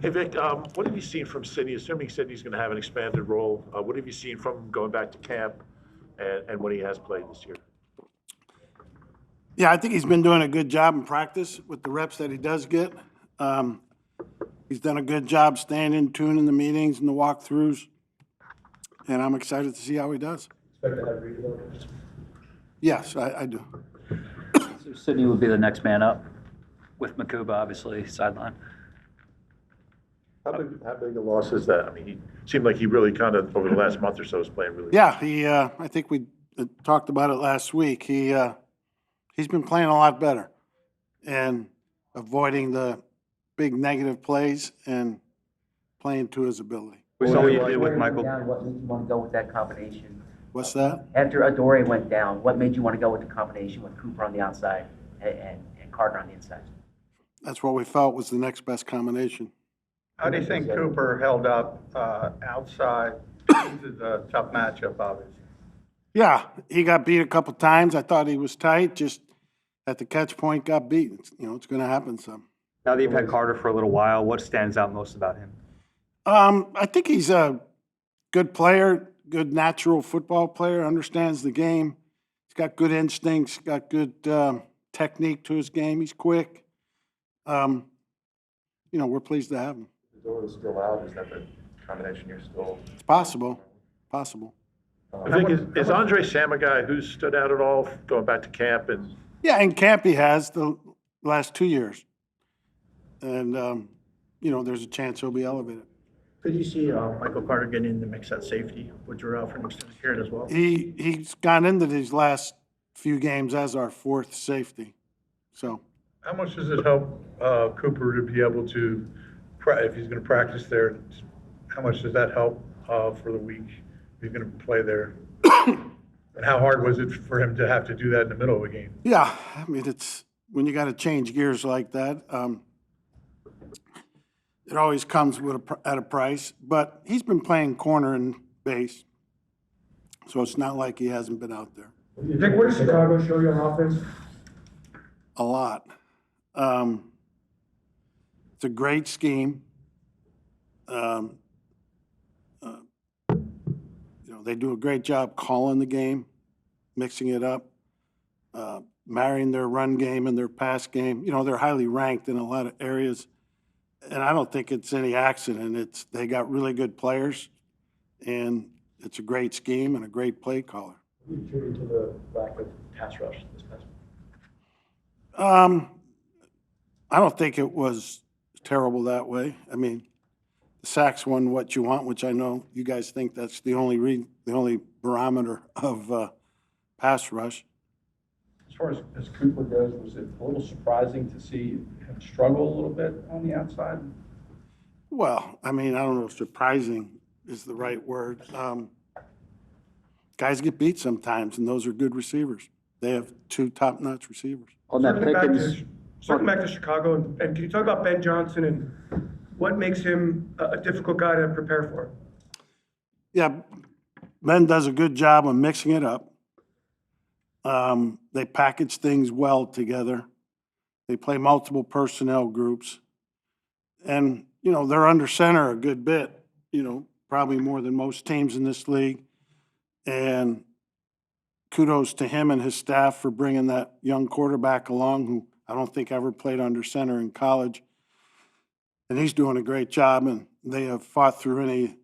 Hey, Vic, what have you seen from Sydney? Assuming Sydney's going to have an expanded role, what have you seen from him going back to camp and when he has played this year? Yeah, I think he's been doing a good job in practice with the reps that he does get. He's done a good job staying in tune in the meetings and the walkthroughs, and I'm excited to see how he does. Expect to have Reed over? Yes, I do. So Sydney would be the next man up with Makuba, obviously, sideline. How big a loss is that? I mean, he seemed like he really kind of, over the last month or so, is playing really well. Yeah, I think we talked about it last week. He's been playing a lot better and avoiding the big negative plays and playing to his ability. We saw what you did with Adoree Michael. went down, what made you want to go with that combination? What's that? After Adoree went down, what made you want to go with the combination with Cooper on the outside and Carter on the inside? That's what we felt was the next best combination. How do you think Cooper held up outside? This is a tough matchup, obviously. Yeah, he got beat a couple times. I thought he was tight, just at the catch point got beat. It's going to happen some. Now that you've had Carter for a little while, what stands out most about him? I think he's a good player, good natural football player, understands the game. He's got good instincts, got good technique to his game. He's quick. We're pleased to have him. The door is still out, is that the combination you're still? It's possible. I think, is Andre Sam a guy who's stood out at all going back to camp? And Yeah, and Camp he has the last 2 years. And, there's a chance he'll be elevated. Could you see Michael Carter getting in the mix at safety with Jarrell for an extended period as well? He's gone into these last few games as our fourth safety. So, How much does it help Cooper to be able to, if he's going to practice there, how much does that help for the week if he's going to play there? And how hard was it for him to have to do that in the middle of a game? yeah, I mean, it's when you got to change gears like that, it always comes at a price. But he's been playing corner and base, so it's not like he hasn't been out there. Vic, what does Chicago show you on offense? A lot. It's a great scheme. They do a great job calling the game, mixing it up, marrying their run game and their pass game. They're highly ranked in a lot of areas, and I don't think it's any accident. They got really good players, and it's a great scheme and a great play caller. You attribute to the lack of pass rush this past week? I don't think it was terrible that way. I mean, the sacks won what you want, which I know you guys think that's the only barometer of pass rush. As far as Cooper goes, was it a little surprising to see him struggle a little bit on the outside? Well, I mean, I don't know if surprising is the right word. Guys get beat sometimes, and those are good receivers. They have two top-notch receivers. On that Circling back to Chicago, and can you talk about Ben Johnson and what makes him a difficult guy to prepare for? Yeah, Ben does a good job of mixing it up. They package things well together. They play multiple personnel groups. And, they're under center a good bit, probably more than most teams in this league. And kudos to him and his staff for bringing that young quarterback along who I don't think ever played under center in college. And he's doing a great job, and they have fought through any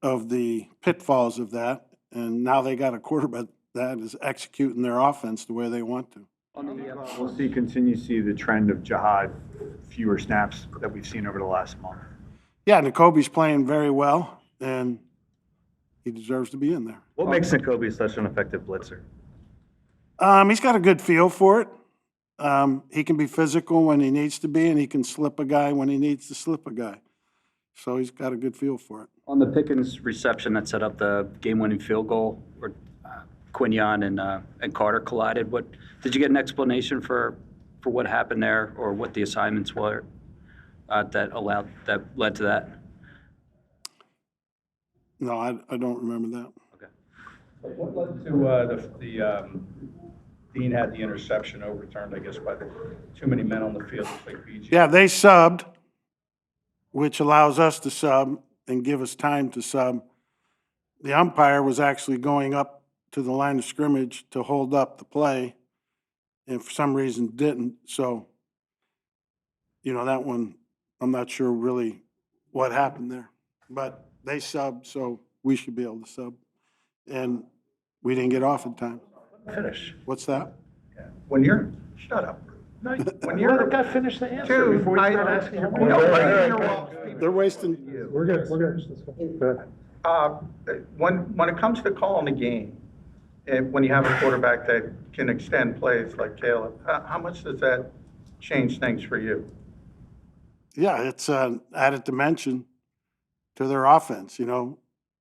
of the pitfalls of that. And now they got a quarterback that is executing their offense the way they want to. We'll continue to see the trend of Jihad, fewer snaps that we've seen over the last month. Yeah, Nakobe's playing very well, and he deserves to be in there. What makes Nakobe such an effective blitzer? He's got a good feel for it. He can be physical when he needs to be, and he can slip a guy when he needs to slip a guy. So he's got a good feel for it. On the Pickens reception that set up the game-winning field goal, where Quinion and Carter collided, did you get an explanation for what happened there, or what the assignments were that led to that? No, I don't remember that. Okay. What led to the Dean had the interception overturned, I guess, by the too many men on the field, like BG? Yeah, they subbed which allows us to sub and give us time to sub. The umpire was actually going up to the line of scrimmage to hold up the play, and for some reason didn't. So, that one, I'm not sure really what happened there. But they subbed, so we should be able to sub. And we didn't get off in time. Finish. What's that? When you're, shut up. When you're. Let the guy finish the answer Dude, before you I- start asking him. No, I interrupt. They're wasting. We're good, Go ahead. When it comes to calling the game, when you have a quarterback that can extend plays like Caleb, how much does that change things for you? Yeah, it's an added dimension to their offense.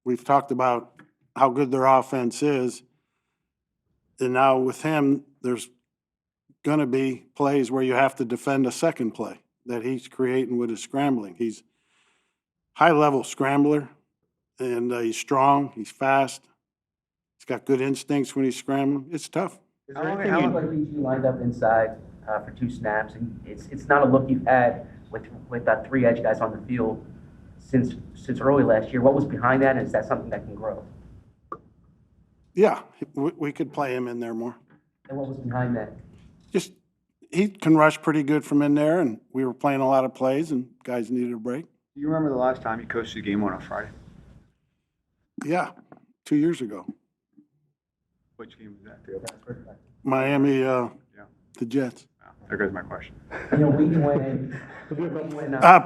We've talked about how good their offense is. And now with him, there's going to be plays where you have to defend a second play that he's creating with his scrambling. He's high-level scrambler, and he's strong, he's fast. He's got good instincts when he's scrambling. It's tough. How long like you lined up inside for 2 snaps, and it's not a look you've had with 3 edge guys on the field since early last year. What was behind that, and is that something that can grow? Yeah, we could play him in there more. And what was behind that? Just, he can rush pretty good from in there, and we were playing a lot of plays, and guys needed a break. Do you remember the last time you coached a game on a Friday? Yeah, 2 years ago. Which game was that? Miami, the Jets. Oh, there goes my question.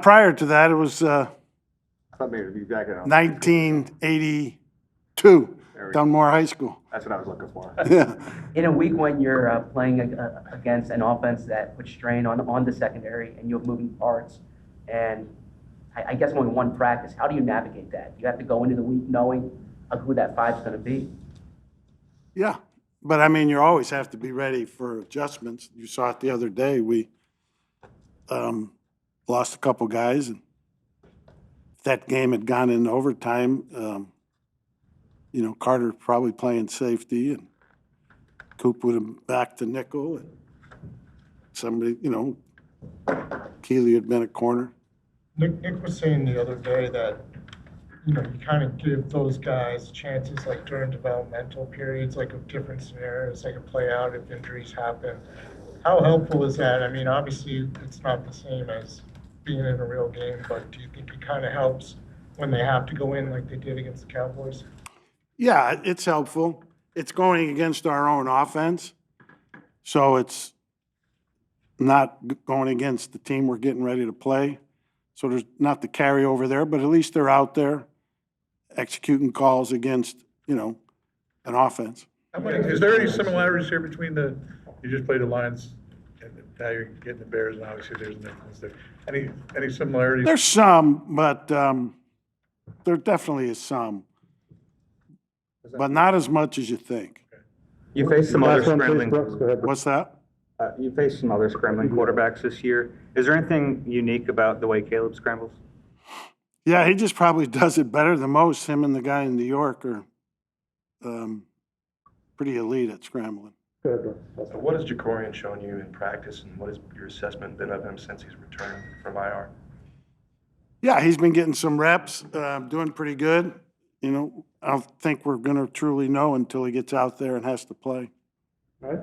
Prior to that, it was I thought maybe it'd be back at 1982, Dunmore High School. That's what I was looking for. Yeah. In a week when you're playing against an offense that puts strain on the secondary and you have moving parts, and I guess only one practice, how do you navigate that? You have to go into the week knowing who that 5 is going to be. Yeah, but I mean, you always have to be ready for adjustments. You saw it the other day. We lost a couple guys, and if that game had gone into overtime, Carter probably playing safety, and Coop would have backed to nickel, and somebody, Keeley had been a corner. Nick was saying the other day that, you kind of give those guys chances like during developmental periods, like of different scenarios they can play out if injuries happen. How helpful is that? I mean, obviously it's not the same as being in a real game, but do you think it kind of helps when they have to go in like they did against the Cowboys? Yeah, it's helpful. It's going against our own offense, so it's not going against the team we're getting ready to play. So there's not the carryover there, but at least they're out there executing calls against, an offense. Is there any similarities here between you just played the Lions and now you're getting the Bears, and obviously there's a difference there. Any similarities? There's some, but there definitely is some, but not as much as you think. You faced some other scrambling. What's that? You faced some other scrambling quarterbacks this year. Is there anything unique about the way Caleb scrambles? Yeah, he just probably does it better than most. Him and the guy in New York are pretty elite at scrambling. So what has Jacorian shown you in practice, and what has your assessment been of him since he's returned from IR? Yeah, he's been getting some reps, doing pretty good. I don't think we're going to truly know until he gets out there and has to play. All right.